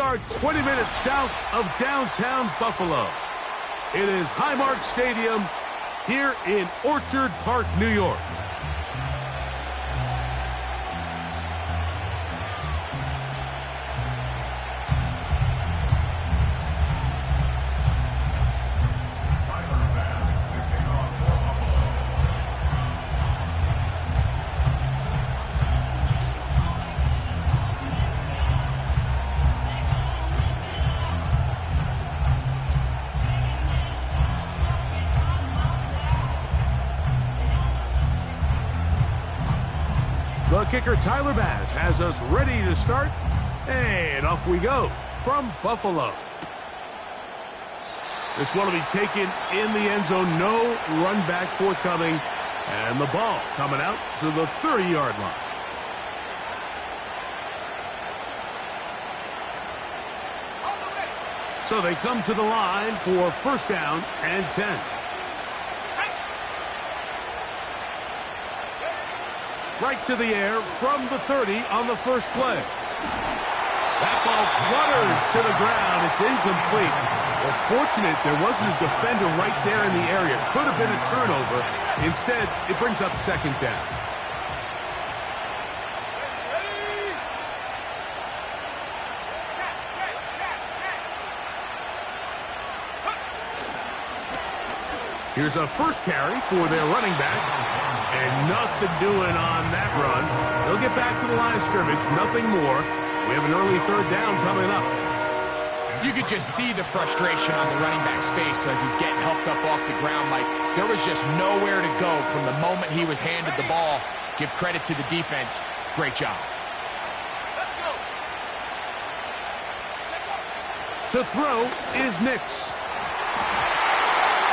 are 20 minutes south of downtown Buffalo. It is Highmark Stadium here in Orchard Park, New York. The kicker, Tyler Bass, has us ready to start, and off we go from Buffalo. This one will be taken in the end zone. No run back forthcoming, and the ball coming out to the 30-yard line. So they come to the line for first down and 10. Right to the air from the 30 on the first play. That ball flutters to the ground. It's incomplete. Well, fortunate there wasn't a defender right there in the area. Could have been a turnover. Instead, it brings up second down. Here's a first carry for their running back. And nothing doing on that run. They'll get back to the line of scrimmage. Nothing more. We have an early third down coming up. You could just see the frustration on the running back's face as he's getting helped up off the ground. Like there was just nowhere to go from the moment he was handed the ball. Give credit to the defense. Great job. Let's go. To throw is Nix.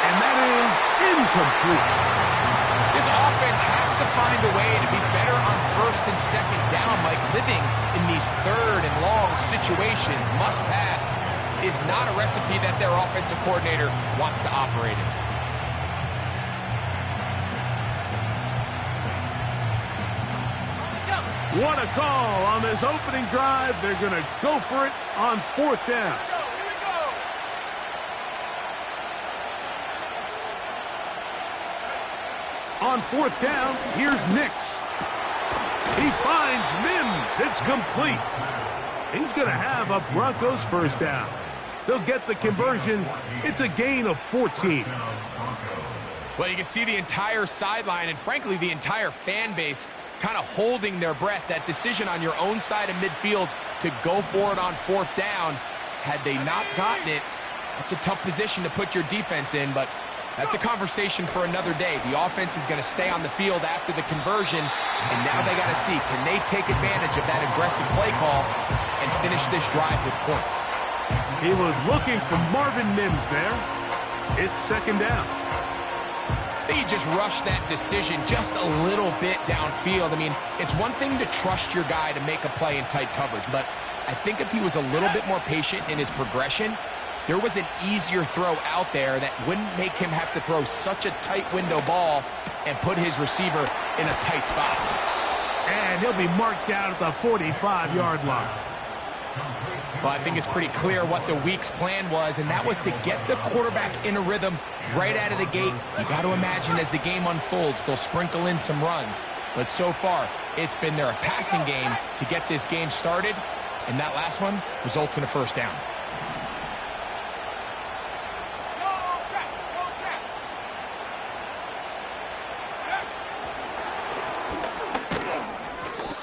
And that is incomplete. This offense has to find a way to be better on first and second down. Like living in these third and long situations, must pass, is not a recipe that their offensive coordinator wants to operate in. What a call on this opening drive. They're going to go for it on fourth down. On fourth down, here's Nix. He finds Mims. It's complete. He's going to have a Broncos first down. They'll get the conversion. It's a gain of 14. Well, you can see the entire sideline and, frankly, the entire fan base kind of holding their breath. That decision on your own side of midfield to go for it on fourth down, had they not gotten it, that's a tough position to put your defense in, but that's a conversation for another day. The offense is going to stay on the field after the conversion, and now they got to see, can they take advantage of that aggressive play call and finish this drive with points? He was looking for Marvin Mims there. It's second down. I think he just rushed that decision just a little bit downfield. I mean, it's one thing to trust your guy to make a play in tight coverage, but I think if he was a little bit more patient in his progression, there was an easier throw out there that wouldn't make him have to throw such a tight window ball and put his receiver in a tight spot. And he'll be marked down at the 45-yard line. Well, I think it's pretty clear what the week's plan was, and that was to get the quarterback in a rhythm right out of the gate. You got to imagine as the game unfolds, they'll sprinkle in some runs. But so far, it's been their passing game to get this game started, and that last one results in a first down.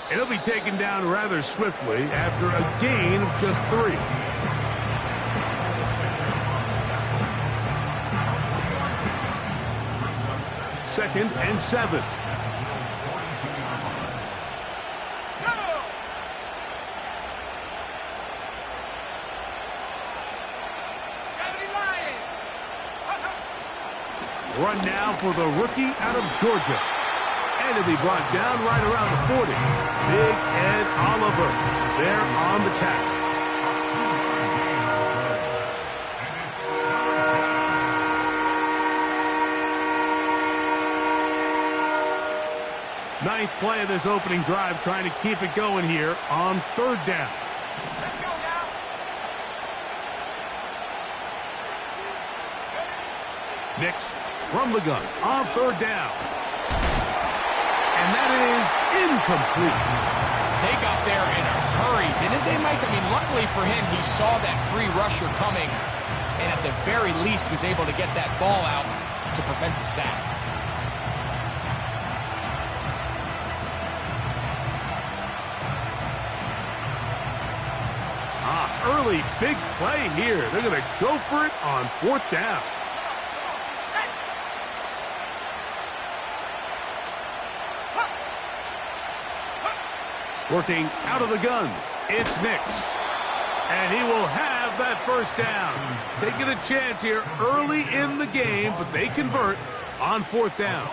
He'll be taken down rather swiftly after a gain of just 3. Second and 7. Run now for the rookie out of Georgia. And he'll be brought down right around the 40. Big Ed Oliver there on the tackle. Ninth play of this opening drive, trying to keep it going here on third down. Let's go now. Nix from the gun on third down. And that is incomplete. They got there in a hurry, didn't they, Mike? I mean, luckily for him, he saw that free rusher coming and at the very least was able to get that ball out to prevent the sack. Early big play here. They're going to go for it on fourth down. Working out of the gun, it's Nix. And he will have that first down. Taking a chance here early in the game, but they convert on fourth down.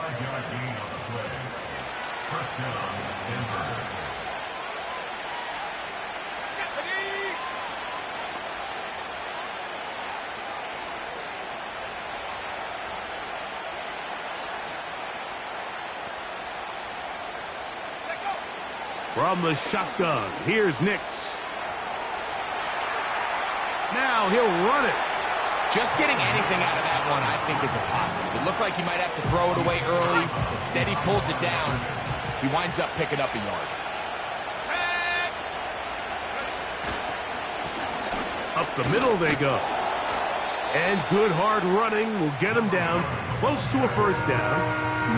From the shotgun, here's Nix. Now he'll run it. Just getting anything out of that one, I think, is a positive. It looked like he might have to throw it away early. Instead, he pulls it down. He winds up picking up a yard. Up the middle they go. And good hard running will get him down close to a first down.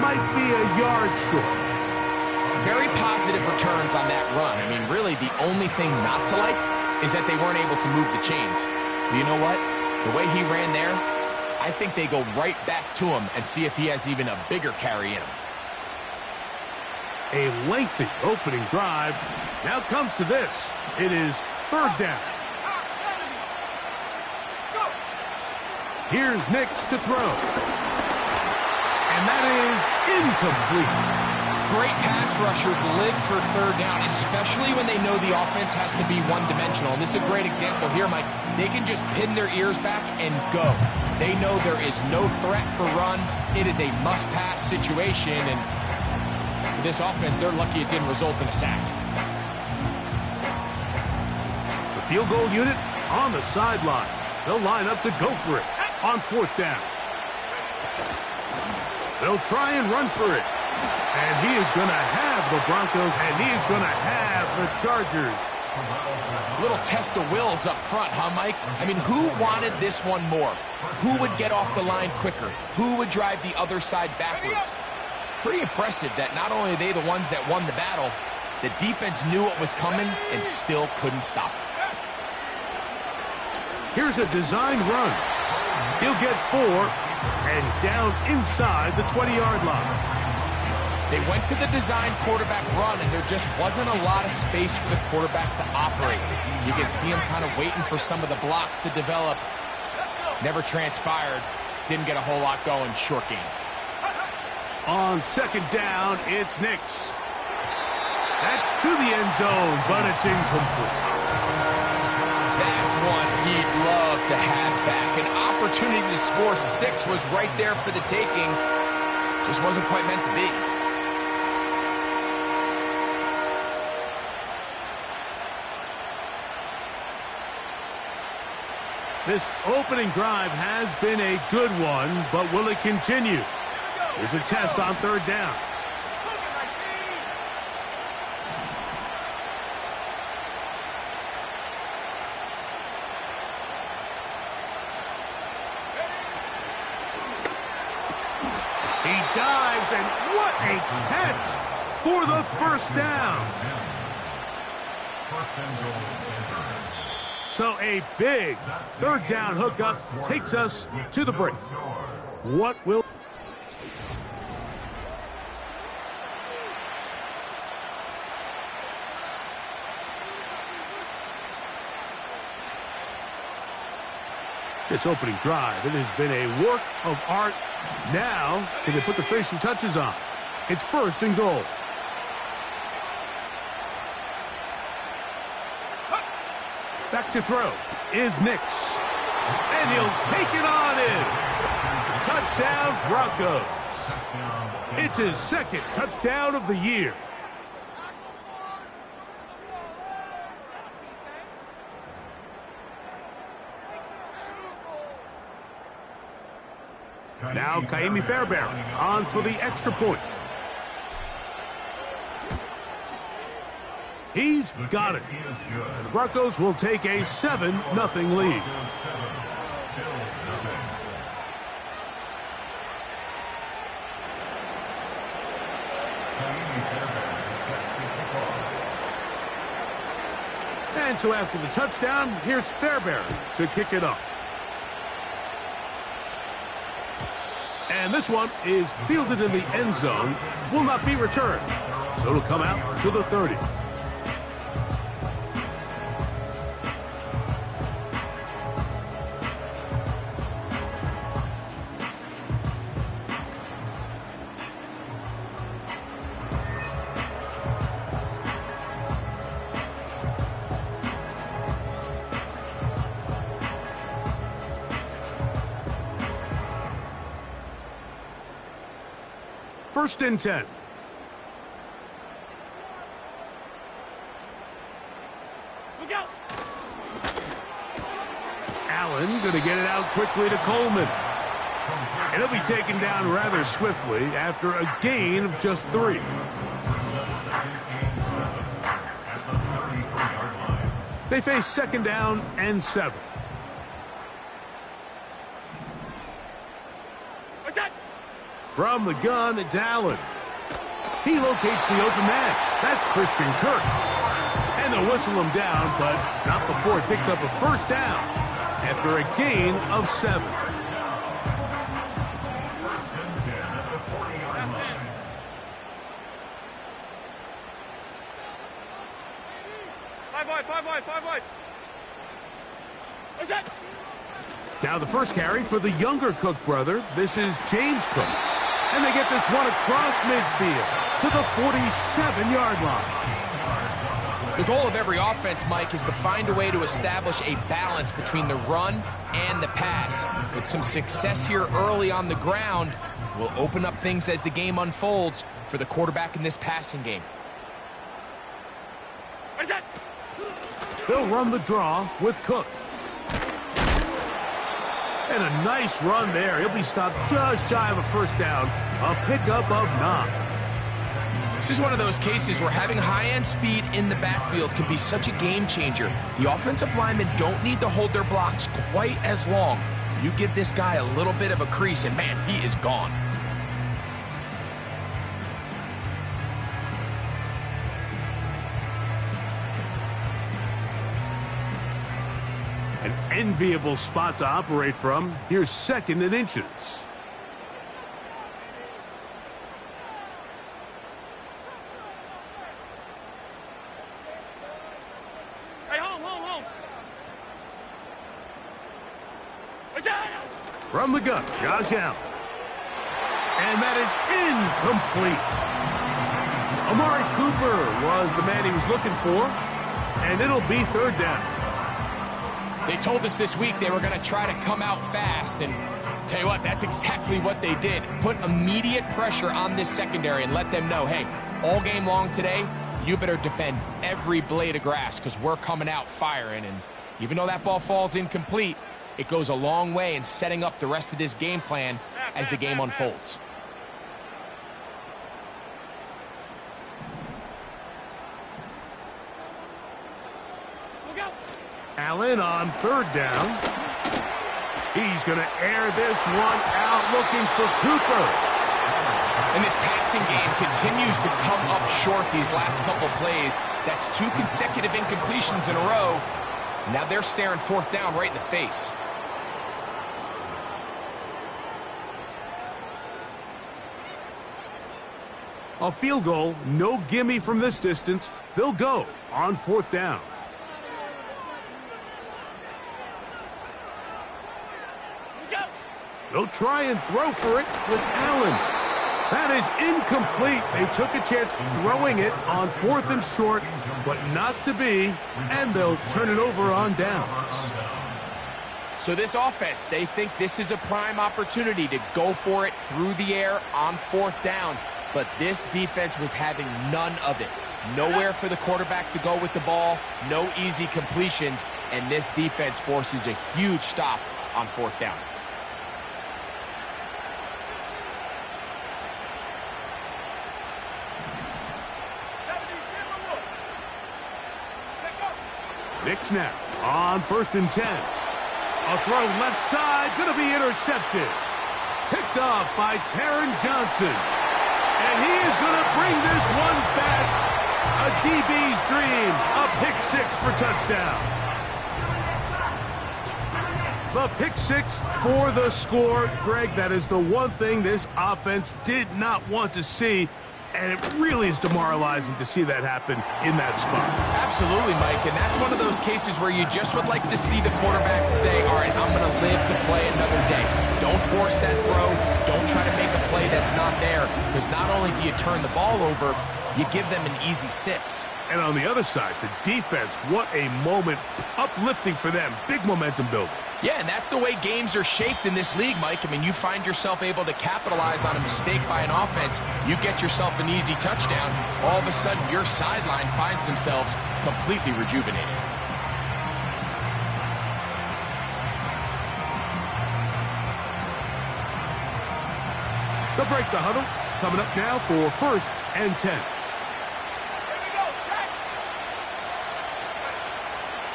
Might be a yard short. Very positive returns on that run. I mean, really, the only thing not to like is that they weren't able to move the chains. But you know what? The way he ran there, I think they go right back to him and see if he has even a bigger carry in him. A lengthy opening drive. Now comes to this. It is third down. Here's Nix to throw. And that is incomplete. Great pass rushers live for third down, especially when they know the offense has to be one-dimensional. And this is a great example here, Mike. They can just pin their ears back and go. They know there is no threat for run. It is a must-pass situation, and for this offense, they're lucky it didn't result in a sack. The field goal unit on the sideline. They'll line up to go for it on fourth down. They'll try and run for it. And he is going to have the Broncos, and he is going to have the Chargers. Little test of wills up front, huh, Mike? I mean, who wanted this one more? Who would get off the line quicker? Who would drive the other side backwards? Pretty impressive that not only are they the ones that won the battle, the defense knew what was coming and still couldn't stop it. Here's a design run. He'll get 4 and down inside the 20-yard line. They went to the design quarterback run, and there just wasn't a lot of space for the quarterback to operate. You can see him kind of waiting for some of the blocks to develop. Never transpired. Didn't get a whole lot going. Short game. On second down, it's Nix. That's to the end zone, but it's incomplete. That's one he'd love to have back. An opportunity to score 6 was right there for the taking. Just wasn't quite meant to be. This opening drive has been a good one, but will it continue? Here's a test on third down. He dives, and what a catch for the first down. So a big third down hookup takes us to the break. What will... This opening drive, it has been a work of art. Now, can they put the finishing touches on? It's first and goal. Back to throw is Nix. And he'll take it on in. Touchdown, Broncos. It's his second touchdown of the year. Now Kaimi Fairbairn on for the extra point. He's got it. And the Broncos will take a 7-0 lead. And so after the touchdown, here's Fairbairn to kick it off. And this one is fielded in the end zone, will not be returned. So it'll come out to the 30. First and 10. Look out. Allen going to get it out quickly to Coleman. And he'll be taken down rather swiftly after a gain of just 3. They face second down and 7. From the gun, it's Allen. He locates the open man. That's Christian Kirk. And they'll whistle him down, but not before it picks up a first down after a gain of 7. Five wide. What's that? Now the first carry for the younger Cook brother. This is James Cook. And they get this one across midfield to the 47-yard line. The goal of every offense, Mike, is to find a way to establish a balance between the run and the pass. With some success here early on the ground, will open up things as the game unfolds for the quarterback in this passing game. They'll run the draw with Cook. And a nice run there. He'll be stopped just shy of a first down. A pickup of 9. This is one of those cases where having high-end speed in the backfield can be such a game changer. The offensive linemen don't need to hold their blocks quite as long. You give this guy a little bit of a crease, and man, he is gone. An enviable spot to operate from. Here's second and inches. Hey, home. From the gun, Josh Allen. And that is incomplete. Amari Cooper was the man he was looking for, and it'll be third down. They told us this week they were going to try to come out fast, and tell you what, that's exactly what they did. Put immediate pressure on this secondary and let them know, hey, all game long today, you better defend every blade of grass because we're coming out firing. And even though that ball falls incomplete, it goes a long way in setting up the rest of this game plan as the game unfolds. Allen on third down. He's going to air this one out looking for Cooper. And this passing game continues to come up short these last couple plays. That's 2 consecutive incompletions in a row. Now they're staring fourth down right in the face. A field goal, no gimme from this distance. They'll go on fourth down. They'll try and throw for it with Allen. That is incomplete. They took a chance throwing it on 4th and short, but not to be, and they'll turn it over on downs. So this offense, they think this is a prime opportunity to go for it through the air on 4th down, but this defense was having none of it. Nowhere for the quarterback to go with the ball, no easy completions, and this defense forces a huge stop on 4th down. Knicks now on 1st and 10. A throw left side, going to be intercepted. Picked off by Taron Johnson. And he is going to bring this one back. A DB's dream. A pick six for touchdown. The pick six for the score. Greg, that is the one thing this offense did not want to see. And it really is demoralizing to see that happen in that spot. Absolutely, Mike, and that's one of those cases where you just would like to see the quarterback say, all right, I'm going to live to play another day. Don't force that throw. Don't try to make a play that's not there, because not only do you turn the ball over, you give them an easy six. And on the other side, the defense, what a moment. Uplifting for them. Big momentum building. Yeah, and that's the way games are shaped in this league, Mike. I mean, you find yourself able to capitalize on a mistake by an offense. You get yourself an easy touchdown. All of a sudden, your sideline finds themselves completely rejuvenated. They'll break the huddle. Coming up now for 1st and 10.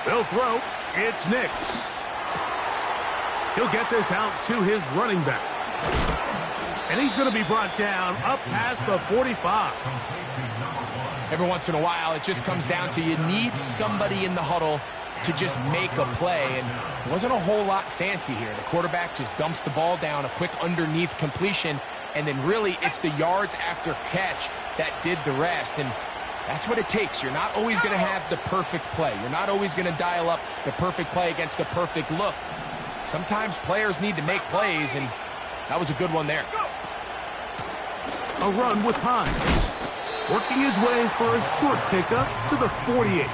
They'll throw. It's Knicks. He'll get this out to his running back. And he's going to be brought down up past the 45. Every once in a while, it just comes down to you need somebody in the huddle to just make a play. And it wasn't a whole lot fancy here. The quarterback just dumps the ball down, a quick underneath completion, and then really it's the yards after catch that did the rest. And that's what it takes. You're not always going to have the perfect play. You're not always going to dial up the perfect play against the perfect look. Sometimes players need to make plays, and that was a good one there. A run with Hines. Working his way for a short pickup to the 48.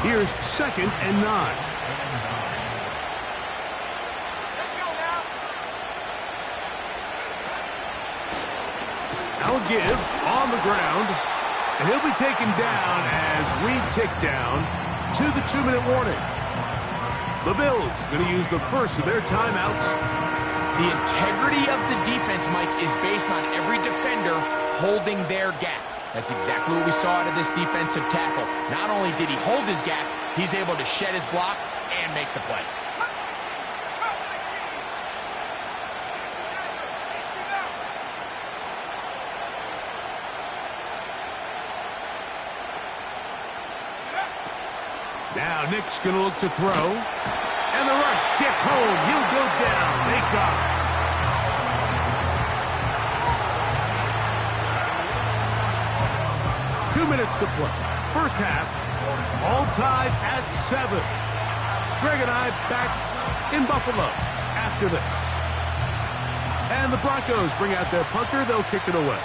Here's 2nd and 9. Now a give on the ground. And he'll be taken down as we tick down to the 2-minute warning. The Bills going to use the first of their timeouts. The integrity of the defense, Mike, is based on every defender holding their gap. That's exactly what we saw out of this defensive tackle. Not only did he hold his gap, he's able to shed his block and make the play. Now Nick's going to look to throw. And the rush gets home. He'll go down. They got him. 2 minutes to play. First half, all tied at 7. Greg and I back in Buffalo after this. And the Broncos bring out their punter. They'll kick it away.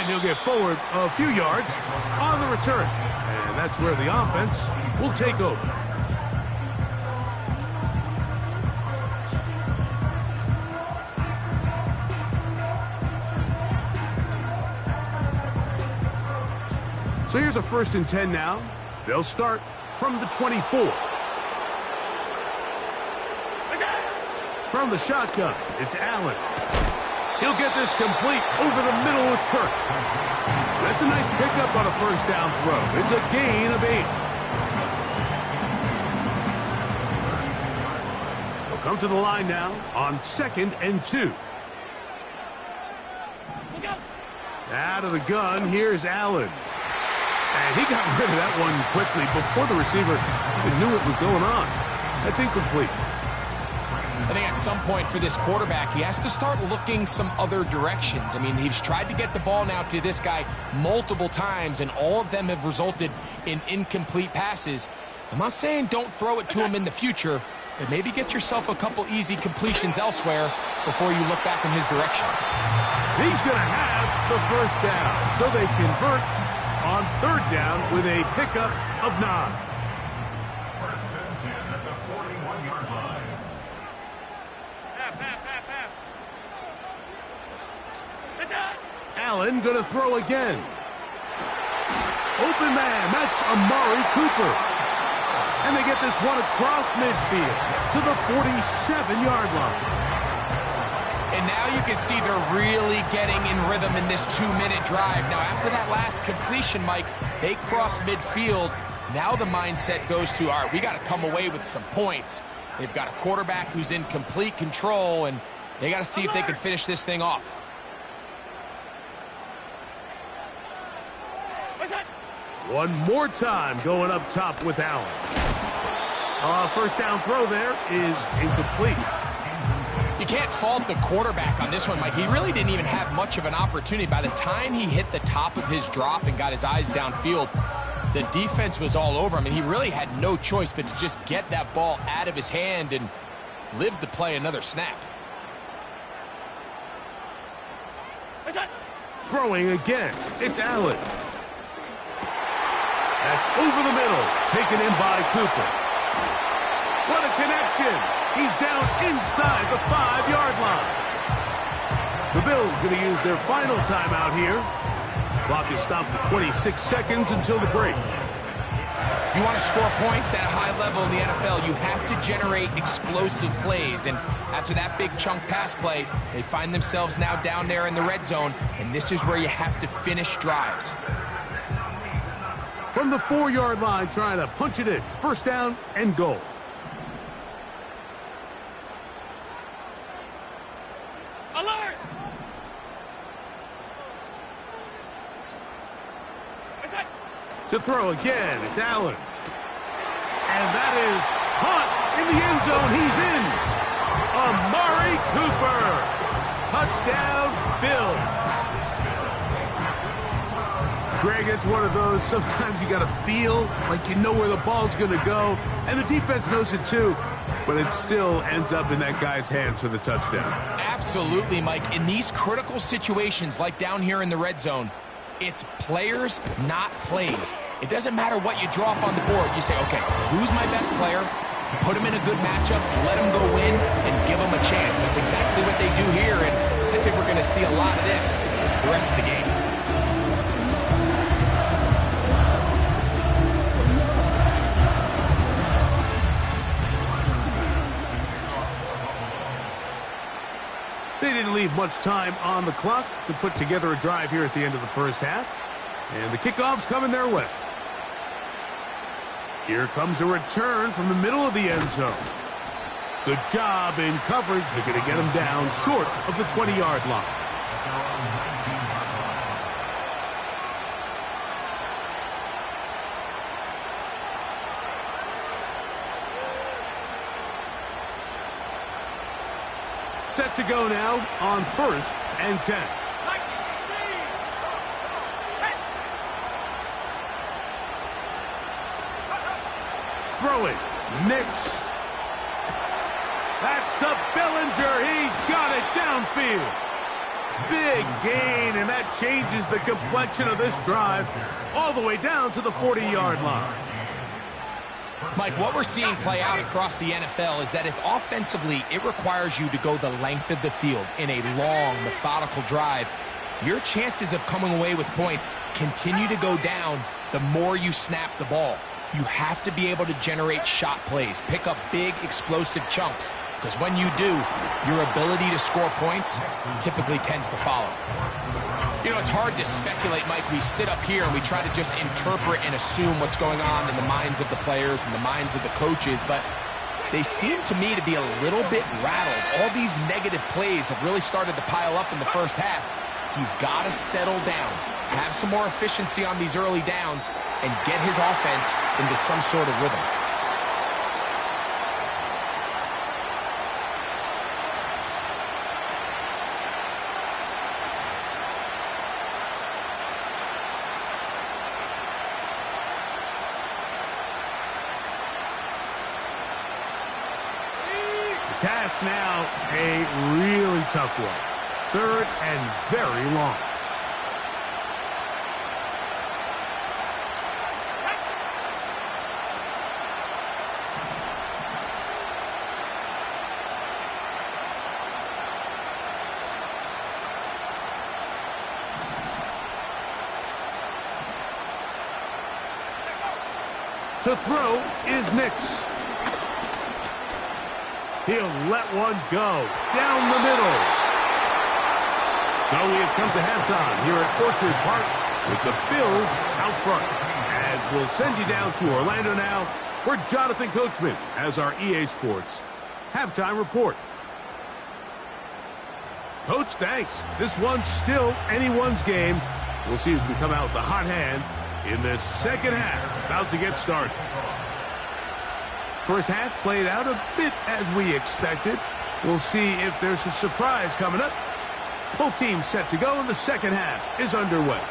He'll get forward a few yards on the return. And that's where the offense will take over. So here's a 1st and 10 now. They'll start from the 24. From the shotgun, it's Allen. He'll get this complete over the middle with Kirk. That's a nice pickup on a 1st down throw. It's a gain of 8. They'll come to the line now on 2nd and 2. Out of the gun, here's Allen. And he got rid of that one quickly before the receiver even knew what was going on. That's incomplete. I think at some point for this quarterback, he has to start looking some other directions. I mean, he's tried to get the ball now to this guy multiple times, and all of them have resulted in incomplete passes. I'm not saying don't throw it to him in the future, but maybe get yourself a couple easy completions elsewhere before you look back in his direction. He's going to have the 1st down, so they convert on 3rd down with a pickup of 9. Allen going to throw again. Open man, that's Amari Cooper. And they get this one across midfield to the 47-yard line. And now you can see they're really getting in rhythm in this 2-minute drive. Now, after that last completion, Mike, they cross midfield. Now the mindset goes to, all right, we got to come away with some points. They've got a quarterback who's in complete control, and they got to see if they can finish this thing off. One more time going up top with Allen. First down throw there is incomplete. You can't fault the quarterback on this one, Mike. He really didn't even have much of an opportunity. By the time he hit the top of his drop and got his eyes downfield, the defense was all over him, and he really had no choice but to just get that ball out of his hand and live to play another snap. Throwing again, it's Allen. That's over the middle, taken in by Cooper. What a connection! He's down inside the 5-yard line. The Bills going to use their final timeout here. Clock is stopped at 26 seconds until the break. If you want to score points at a high level in the NFL, you have to generate explosive plays. And after that big chunk pass play, they find themselves now down there in the red zone, and this is where you have to finish drives. From the 4-yard line, trying to punch it in. First down and goal. Alert! To throw again, it's Allen. And that is caught in the end zone. He's in. Amari Cooper. Touchdown, Bills. Greg, it's one of those, sometimes you got to feel like you know where the ball's going to go. And the defense knows it too. But it still ends up in that guy's hands for the touchdown. Absolutely, Mike. In these critical situations, like down here in the red zone, it's players, not plays. It doesn't matter what you draw up on the board. You say, okay, who's my best player? Put him in a good matchup, let him go win, and give him a chance. That's exactly what they do here, and I think we're going to see a lot of this the rest of the game. They didn't leave much time on the clock to put together a drive here at the end of the first half. And the kickoff's coming their way. Here comes a return from the middle of the end zone. Good job in coverage. They're going to get him down short of the 20-yard line. Set to go now on 1st and 10. Throwing. Nix. That's to Bellinger. He's got it downfield. Big gain, and that changes the complexion of this drive all the way down to the 40-yard line. Mike, what we're seeing play out across the NFL is that if offensively it requires you to go the length of the field in a long, methodical drive, your chances of coming away with points continue to go down the more you snap the ball. You have to be able to generate shot plays, pick up big, explosive chunks, because when you do, your ability to score points typically tends to follow. You know, it's hard to speculate, Mike. We sit up here and we try to just interpret and assume what's going on in the minds of the players and the minds of the coaches, but they seem to me to be a little bit rattled. All these negative plays have really started to pile up in the first half. He's got to settle down, have some more efficiency on these early downs, and get his offense into some sort of rhythm. Task now, a really tough one. 3rd and very long. To throw is Nix. He'll let one go down the middle. So we have come to halftime here at Orchard Park with the Bills out front. As we'll send you down to Orlando now, where Jonathan Coachman has our EA Sports halftime report. Coach, thanks. This one's still anyone's game. We'll see who can come out with the hot hand in this second half. About to get started. First half played out a bit as we expected. We'll see if there's a surprise coming up. Both teams set to go, and the second half is underway.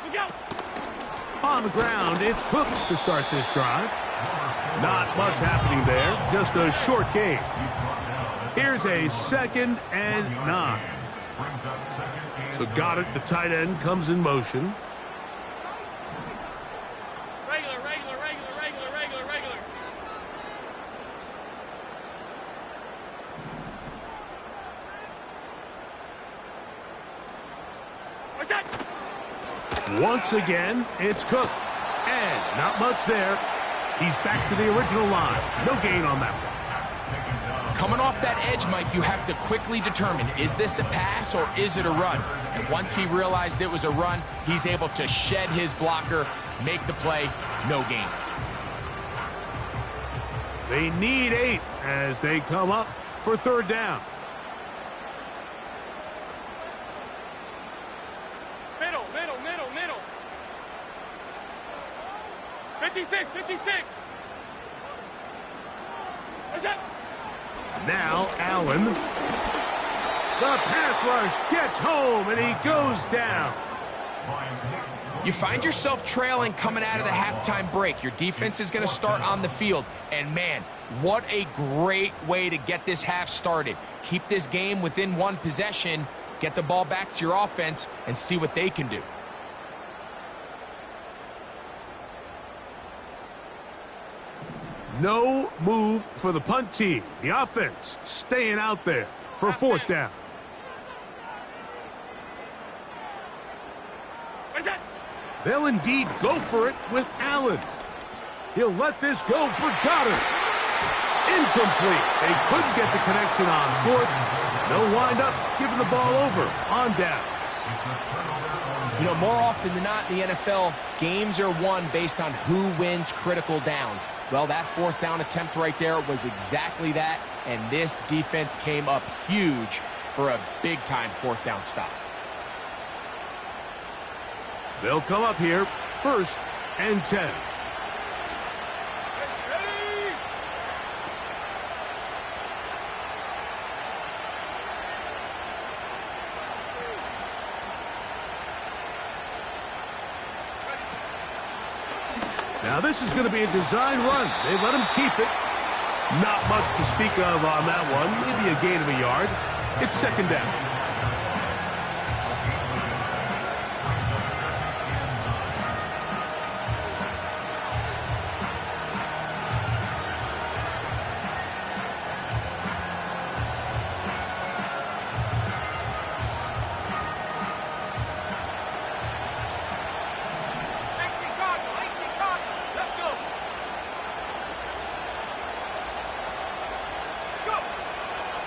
Look out! On the ground, it's Cook to start this drive. Not much happening there, just a short game. Here's a 2nd and 9. So got it, the tight end comes in motion. Regular. What's that? Once again, it's Cook. And not much there. He's back to the original line. No gain on that one. Coming off that edge, Mike, you have to quickly determine, is this a pass or is it a run? And once he realized it was a run, he's able to shed his blocker, make the play, no gain. They need 8 as they come up for 3rd down. Middle. 56. What's that? Now Allen. The pass rush gets home, and he goes down. You find yourself trailing coming out of the halftime break. Your defense is going to start on the field. And, man, what a great way to get this half started. Keep this game within 1 possession, get the ball back to your offense, and see what they can do. No move for the punt team. The offense staying out there for 4th down. What's that? They'll indeed go for it with Allen. He'll let this go for Goddard. Incomplete. They couldn't get the connection on 4th. They'll wind up giving the ball over on downs. You know, more often than not in the NFL, games are won based on who wins critical downs. Well, that 4th down attempt right there was exactly that, and this defense came up huge for a big-time 4th down stop. They'll come up here, 1st and 10. Now this is going to be a design run. They let him keep it. Not much to speak of on that one. Maybe a gain of a yard. It's 2nd down.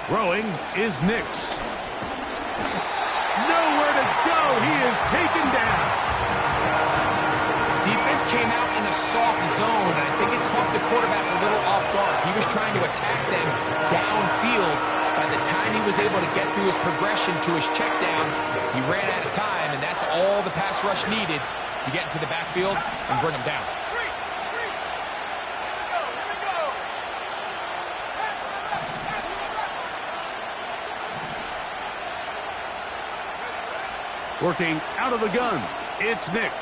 Throwing is Nix. Nowhere to go. He is taken down. Defense came out in a soft zone, and I think it caught the quarterback a little off guard. He was trying to attack them downfield. By the time he was able to get through his progression to his check down, he ran out of time, and that's all the pass rush needed to get into the backfield and bring him down. Working out of the gun, it's Nix.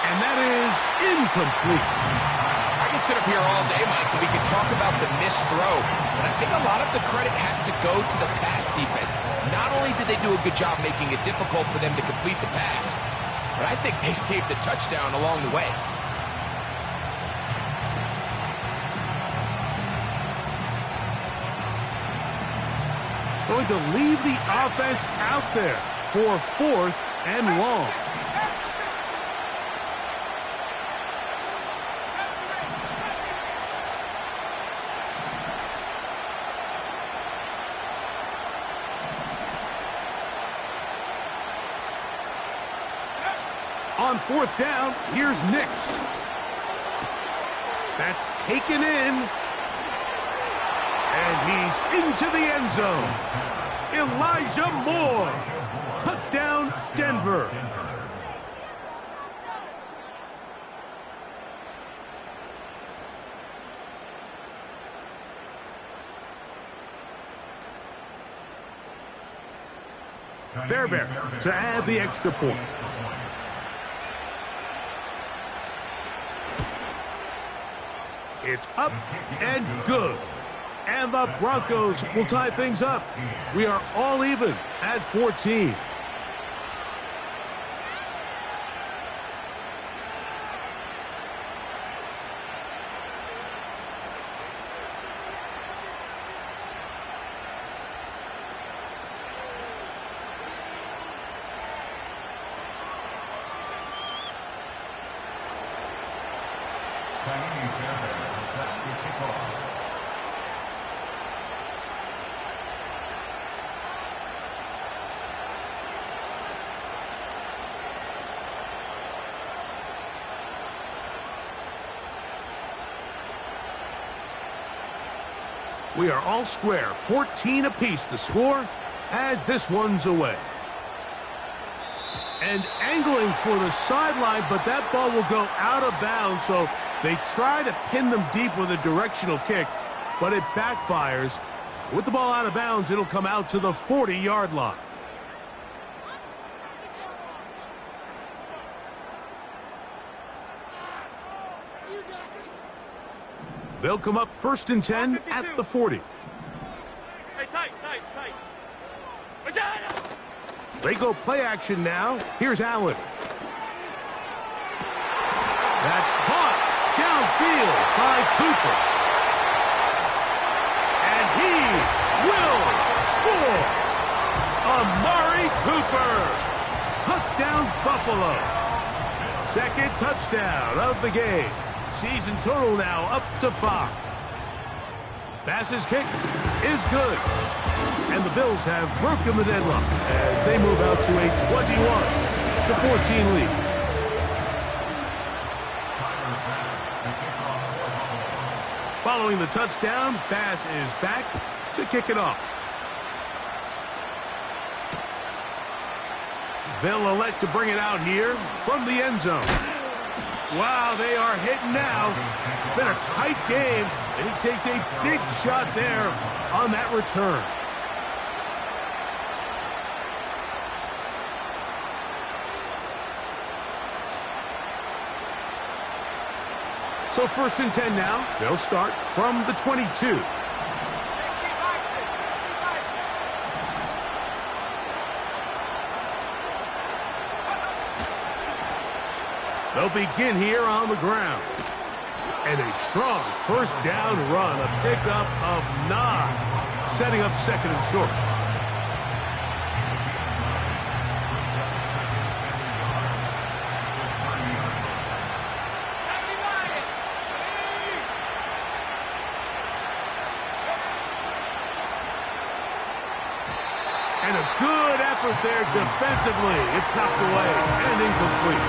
And that is incomplete. can sit up here all day, Mike, and we can talk about the missed throw, but I think a lot of the credit has to go to the pass defense. Not only did they do a good job making it difficult for them to complete the pass, but I think they saved a touchdown along the way. Going to leave the offense out there for 4th and long. On 4th down, here's Nix. That's taken in. And he's into the end zone. Elijah Moore. Touchdown, Denver. Fairbairn to add the extra point. It's up and good. And the Broncos will tie things up. We are all even at 14. We are all square, 14 apiece the score as this one's away. And angling for the sideline, but that ball will go out of bounds, so they try to pin them deep with a directional kick, but it backfires. With the ball out of bounds, it'll come out to the 40-yard line. They'll come up 1st and 10 at the 40. Stay tight. They go play action now. Here's Allen. That's caught downfield by Cooper. And he will score. Amari Cooper. Touchdown, Buffalo. 2nd touchdown of the game. Season total now up to 5. Bass's kick is good. And the Bills have broken the deadlock as they move out to a 21-14 lead. Following the touchdown, Bass is back to kick it off. They'll elect to bring it out here from the end zone. Wow, they are hitting now. Been a tight game, and he takes a big shot there on that return. So 1st and 10 now. They'll start from the 22. They'll begin here on the ground. And a strong 1st down run, a pickup of 9, setting up 2nd and short. And a good effort there defensively. It's knocked away and incomplete.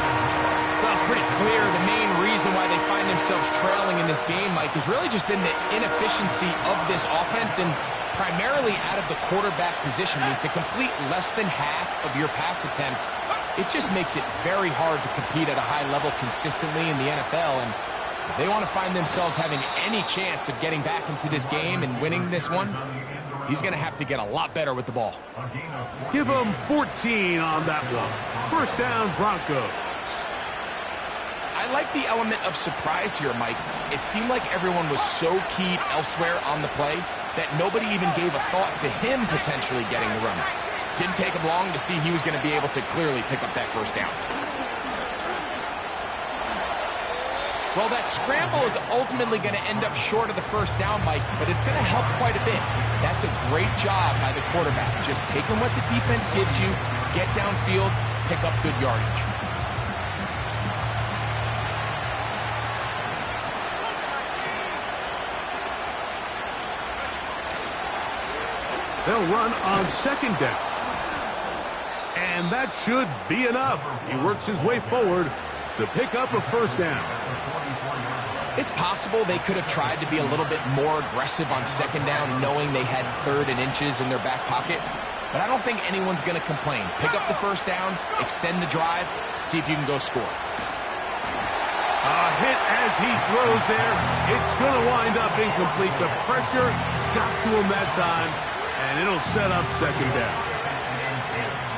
Well, it's pretty clear the main reason why they find themselves trailing in this game, Mike, has really just been the inefficiency of this offense and primarily out of the quarterback position. I mean, to complete less than half of your pass attempts, it just makes it very hard to compete at a high level consistently in the NFL. And if they want to find themselves having any chance of getting back into this game and winning this one, he's going to have to get a lot better with the ball. Give him 14 on that one. 1st down, Broncos. I I like the element of surprise here, Mike. It seemed like everyone was so keyed elsewhere on the play that nobody even gave a thought to him potentially getting the run. Didn't take him long to see he was going to be able to clearly pick up that first down. Well, that scramble is ultimately going to end up short of the first down, Mike, but it's going to help quite a bit. That's a great job by the quarterback. Just taking what the defense gives you, get downfield, pick up good yardage. They'll run on second down. And that should be enough. He works his way forward to pick up a first down. It's possible they could have tried to be a little bit more aggressive on second down, knowing they had 3rd and inches in their back pocket. But I don't think anyone's going to complain. Pick up the first down, extend the drive, see if you can go score. A hit as he throws there. It's going to wind up incomplete. The pressure got to him that time, and it'll set up second down.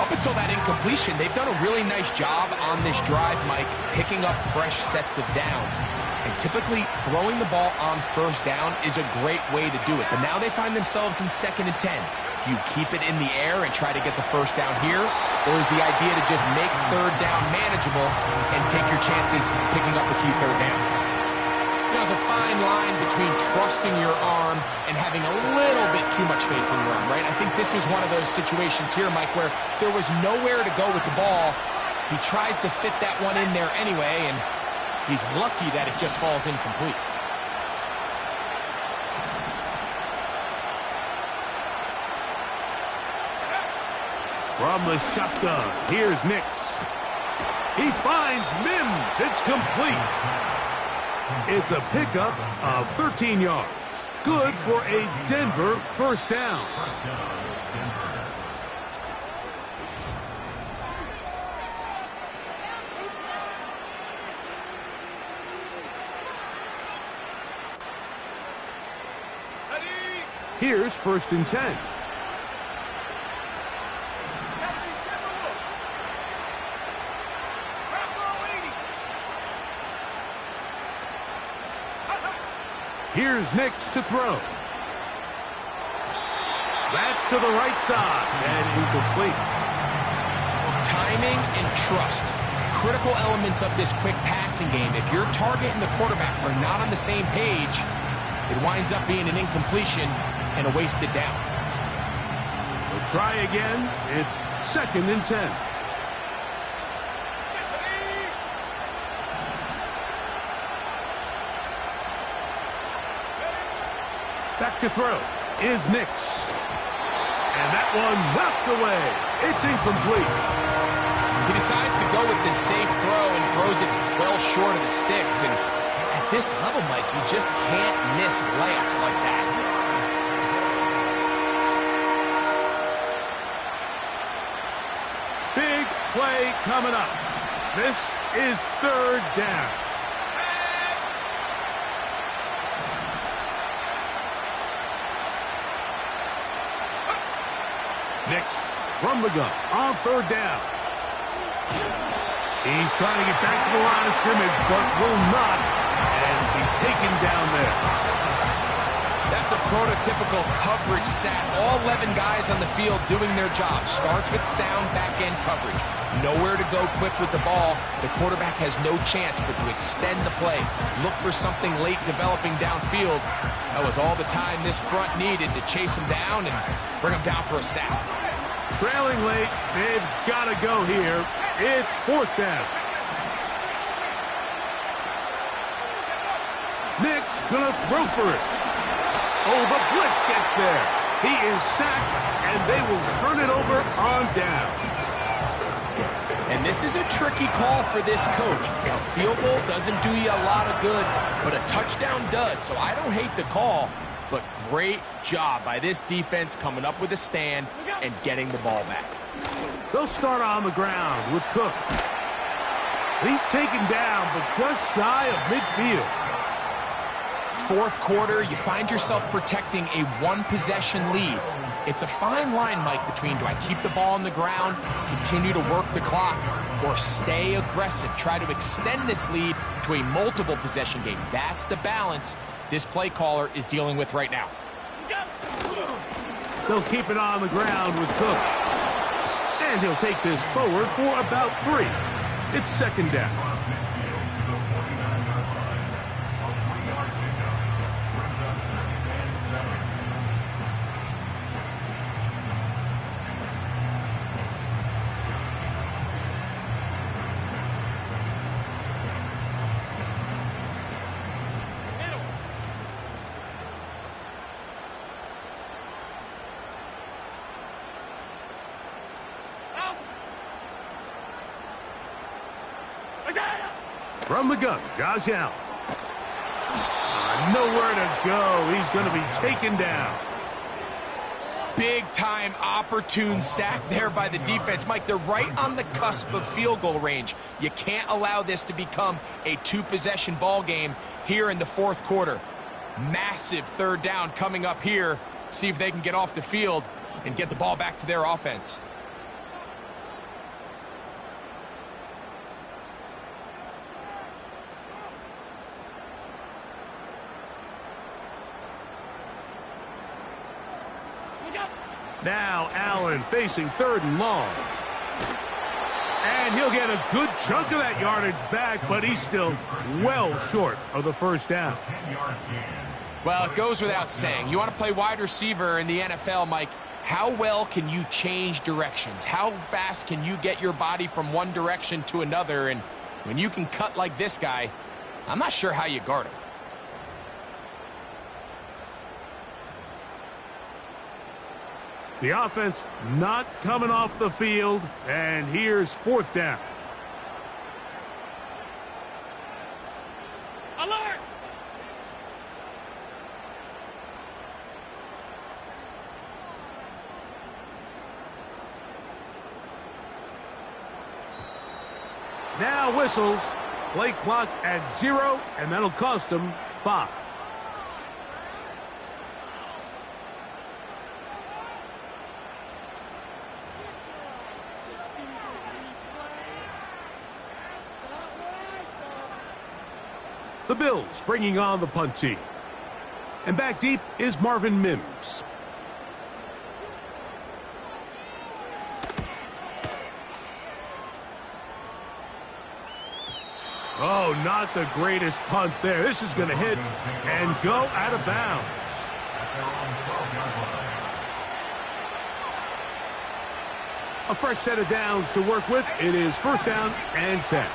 Up until that incompletion, they've done a really nice job on this drive, Mike, picking up fresh sets of downs. And typically, throwing the ball on first down is a great way to do it. But now they find themselves in 2nd and 10. Do you keep it in the air and try to get the first down here? Or is the idea to just make 3rd down manageable and take your chances picking up a key 3rd down? There's a fine line between trusting your arm and having a little bit too much faith in your arm, right? I think this was one of those situations here, Mike, where there was nowhere to go with the ball. He tries to fit that one in there anyway, and he's lucky that it just falls incomplete. From the shotgun, here's Nix. He finds Mims. It's complete. It's a pickup of 13 yards. Good for a Denver first down. Here's 1st and 10. Here's Nix to throw. That's to the right side and incomplete. Timing and trust. Critical elements of this quick passing game. If your target and the quarterback are not on the same page, it winds up being an incompletion and a wasted down. We'll try again. It's 2nd and 10. Back to throw is Nix. And that one knocked away. It's incomplete. He decides to go with this safe throw and throws it well short of the sticks. And at this level, Mike, you just can't miss layups like that. Big play coming up. This is 3rd down. Nix from the gun on 3rd down. He's trying to get back to the line of scrimmage, but will not, and be taken down there. That's a prototypical coverage sack. All 11 guys on the field doing their job. Starts with sound back-end coverage. Nowhere to go quick with the ball. The quarterback has no chance but to extend the play. Look for something late developing downfield. That was all the time this front needed to chase him down and bring him down for a sack. Trailing late, they've got to go here. It's 4th down. Nix gonna throw for it. Oh, the blitz gets there. He is sacked, and they will turn it over on down. And this is a tricky call for this coach. A field goal doesn't do you a lot of good, but a touchdown does. So I don't hate the call, but great job by this defense coming up with a stand and getting the ball back. They'll start on the ground with Cook. He's taken down, but just shy of midfield. 4th quarter, you find yourself protecting a 1-possession lead. It's a fine line, Mike, between do I keep the ball on the ground, continue to work the clock, or stay aggressive, try to extend this lead to to a multiple possession game. That's the balance this play caller is dealing with right now. They'll keep it on the ground with Cook. And he'll take this forward for about 3. It's second down. From the gun, Josh Allen. Nowhere to go. He's going to be taken down. Big-time opportune sack there by the defense. Mike, they're right on the cusp of field goal range. You can't allow this to become a 2-possession ball game here in the fourth quarter. Massive third down coming up here. See if they can get off the field and get the ball back to their offense. Now Allen facing third and long. And he'll get a good chunk of that yardage back, but he's still well short of the first down. Well, it goes without saying. You want to play wide receiver in the NFL, Mike, how well can you change directions? How fast can you get your body from one direction to another? And when you can cut like this guy, I'm not sure how you guard him. The offense not coming off the field, and here's fourth down. Alert! Now whistles. Play clock at 0, and that'll cost them 5. The Bills bringing on the punt team. And back deep is Marvin Mims. Oh, not the greatest punt there. This is going to hit and go out of bounds. A fresh set of downs to work with. It is first down and 10.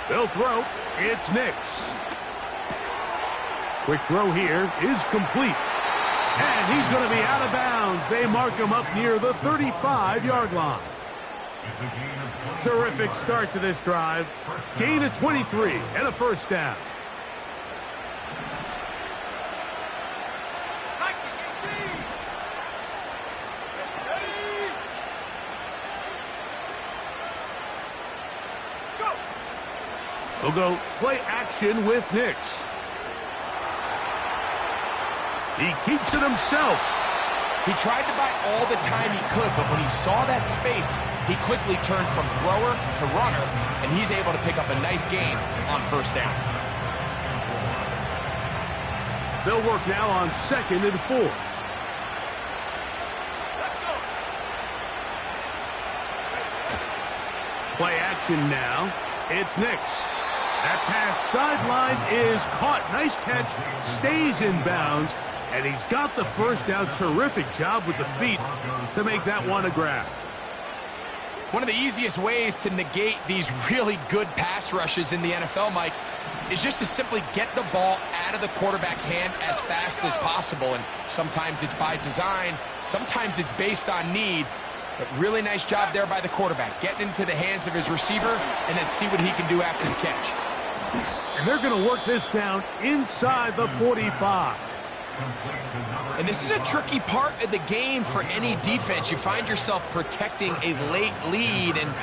They'll throw. It's Nix. Quick throw here is complete. And he's going to be out of bounds. They mark him up near the 35-yard line. Terrific start to this drive. Gain of 23 and a first down. They'll go play action with Nix. He keeps it himself. He tried to buy all the time he could, but when he saw that space, he quickly turned from thrower to runner, and he's able to pick up a nice gain on first down. They'll work now on 2nd and 4. Play action now. It's Nix. That pass sideline is caught. Nice catch. Stays in bounds. And he's got the first down. Terrific job with the feet to make that one a grab. One of the easiest ways to negate these really good pass rushes in the NFL, Mike, is just to simply get the ball out of the quarterback's hand as fast as possible. And sometimes it's by design. Sometimes it's based on need. But really nice job there by the quarterback. Getting into the hands of his receiver and then see what he can do after the catch. And they're going to work this down inside the 45. And this is a tricky part of the game for any defense. You find yourself protecting a late lead, and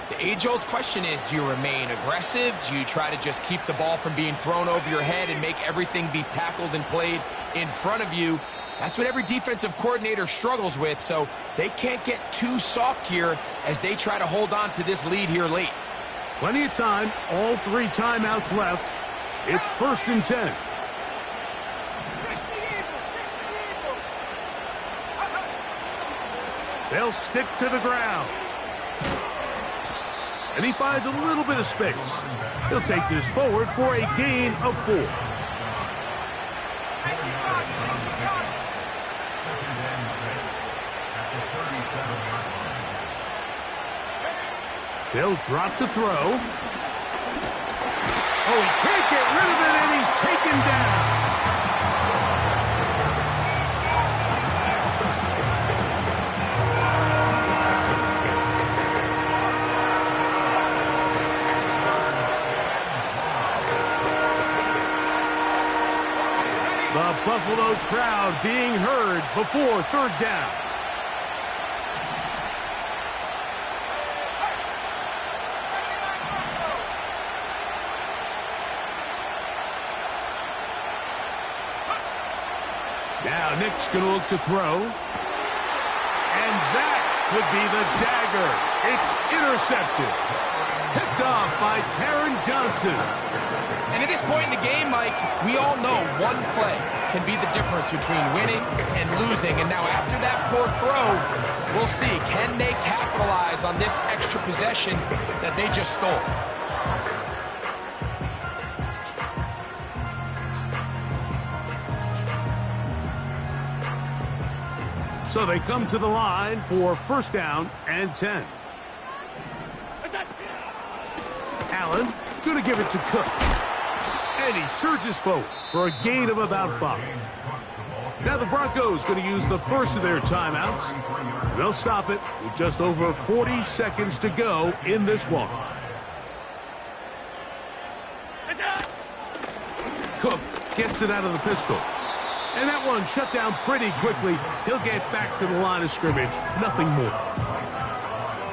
the age-old question is, do you remain aggressive? Do you try to just keep the ball from being thrown over your head and make everything be tackled and played in front of you? That's what every defensive coordinator struggles with, so they can't get too soft here as they try to hold on to this lead here late. Plenty of time, all 3 timeouts left. It's 1st and 10. They'll stick to the ground. And he finds a little bit of space. He'll take this forward for a gain of 4. They'll drop to throw. Oh, he can't get rid of it, and he's taken down. The Buffalo crowd being heard before 3rd down. Now Nick's going to look to throw. And that could be the dagger. It's intercepted. Picked off by Taron Johnson. And at this point in the game, Mike, we all know one play can be the difference between winning and losing. And now after that poor throw, we'll see, can they capitalize on this extra possession that they just stole? So they come to the line for 1st down and 10. Allen going to give it to Cook. And he surges forward for a gain of about 5. Now the Broncos going to use the first of their timeouts. And they'll stop it with just over 40 seconds to go in this one. Cook gets it out of the pistol. And that one shut down pretty quickly. He'll get back to the line of scrimmage. Nothing more.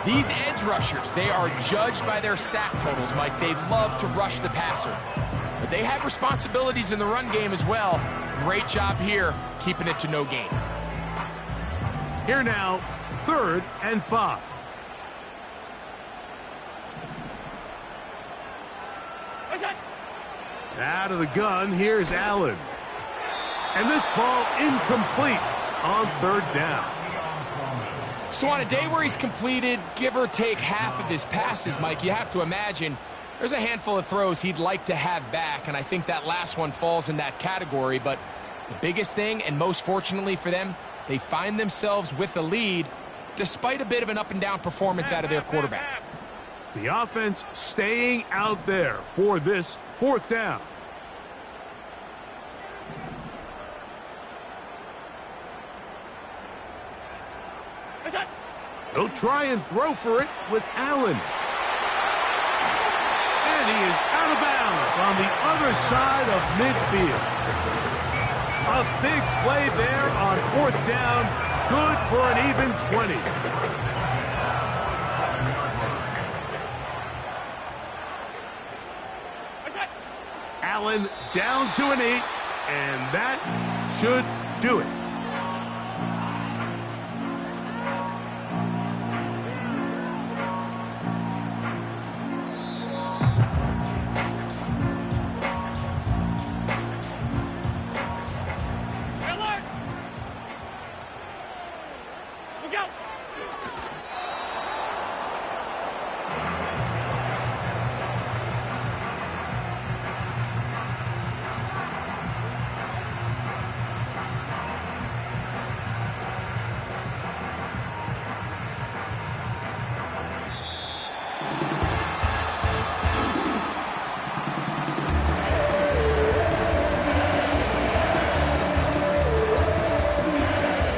These edge rushers, they are judged by their sack totals, Mike. They love to rush the passer. But they have responsibilities in the run game as well. Great job here, keeping it to no gain. Here now, 3rd and 5. Out of the gun, here's Allen. And this ball incomplete on 3rd down. So on a day where he's completed, give or take half of his passes, Mike, you have to imagine there's a handful of throws he'd like to have back, and I think that last one falls in that category. But the biggest thing, and most fortunately for them, they find themselves with a lead despite a bit of an up-and-down performance out of their quarterback. The offense staying out there for this 4th down. He'll try and throw for it with Allen. And he is out of bounds on the other side of midfield. A big play there on 4th down. Good for an even 20. Allen down to a knee, and that should do it.